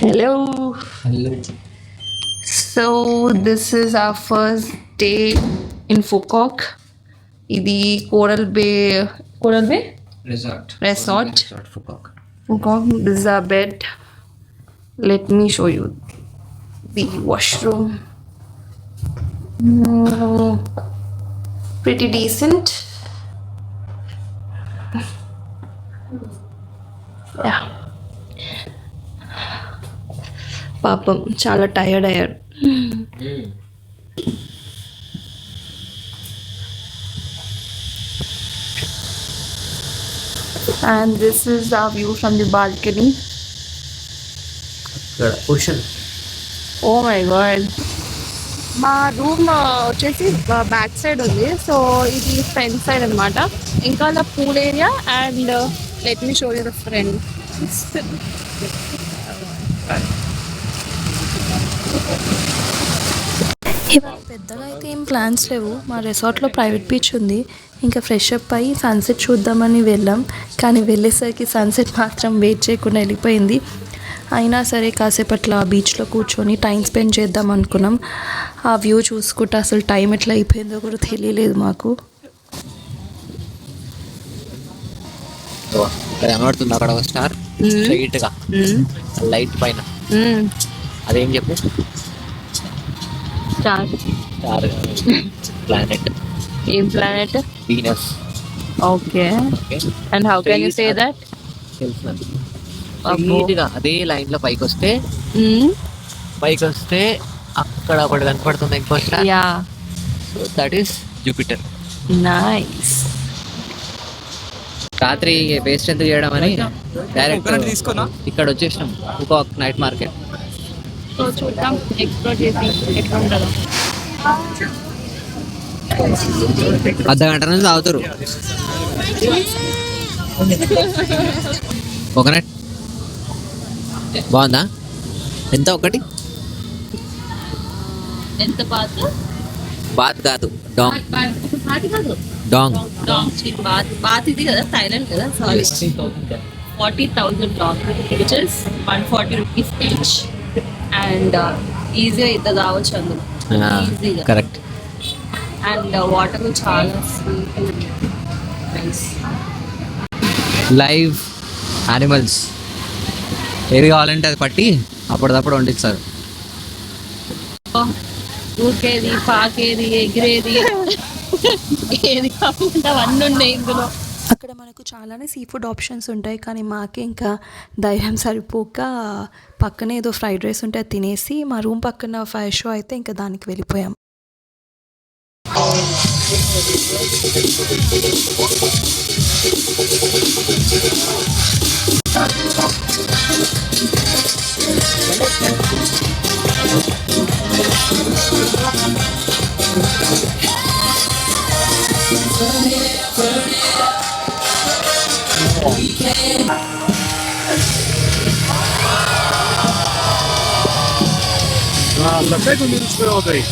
Hello. Hello. So this is our first day in Phuket. ఇది Coral Bay Resort. Resort. Resort Phuket. Phuket. This is our bed. Let me show you the washroom. Pretty decent. Yeah. పాపం చాలా tired అయ్యారు. And this is our view from the balcony. Ocean. Oh my god. మా room వచ్చేసి back side ఉంది. So ఇది front side అనమాట. ఇంకా అలా pool area and let me show you the front. ఇవాళ పెద్దగా అయితే ఏం ప్లాన్స్ లేవు. మా రిసార్ట్లో ప్రైవేట్ బీచ్ ఉంది. ఇంకా ఫ్రెష్ అప్ అయ్యి సన్సెట్ చూద్దామని వెళ్ళాం. కానీ వెళ్ళేసరికి సన్సెట్ మాత్రం వెయిట్ చేయకుండా వెళ్ళిపోయింది. అయినా సరే కాసేపట్లా బీచ్లో కూర్చొని టైం స్పెండ్ చేద్దాం అనుకున్నాం. ఆ వ్యూ చూసుకుంటే అసలు టైం ఎట్లా అయిపోయిందో కూడా తెలియలేదు మాకు. కనబడుతుంది అక్కడ ఒక స్టార్ స్ట్రైట్ గా లైట్ పైన. అదేం చెప్పు? స్టార్. Star planet. ఏం ప్లానెట్? Venus. Okay. And how can you say that? తెలుసు. స్ట్రైట్ గా అదే లైన్ లో పైకి వస్తే అక్కడ ఒకటి కనపడుతుంది ఇంకో star. Yeah. So that is Jupiter. Nice. రాత్రి బేస్ట్ ఎంత చేయడం అని డైరెక్ట్ ఇక్కడ వచ్చేసినాం. ఇంకొక నైట్ మార్కెట్. సో చూద్దాం ఎక్స్ప్లోర్ చేసి ఎట్లా ఉంటుందో. అర్ధగంట నుంచి తాగుతారు కోకోనట్. బాగుందా? ఎంత ఒకటి? ఎంత బాత్? బాత్ కాదు, డాంగ్. డాంగ్. బాత్ ఇది కదా, థైలాండ్ కదా. Sorry, 40,000 dong, which is 140 rupees each. And ఈజీగా ఇంత కావచ్చు అందులో, ఈజీగా. కరెక్ట్. అండ్ వాటర్ చాలా స్వీట్, నైస్. లైవ్ యానిమల్స్ ఏది కావాలంటే అది పట్టి అప్పటిదప్పుడు వండిస్తారు. ఊరికేది, పాకేది, ఎగిరేది, ఏది కాకుండా అవన్నీ ఉన్నాయి ఇందులో. అక్కడ మనకు చాలానే సీ ఫుడ్ ఆప్షన్స్ ఉంటాయి. కానీ మాకే ఇంకా ధైర్యం సరిపోక పక్కనే ఏదో ఫ్రైడ్ రైస్ ఉంటే అది తినేసి మా రూమ్ పక్కన ఫైర్ షో అయితే ఇంకా దానికి వెళ్ళిపోయాం. Dlaczego nie liczmy odejść?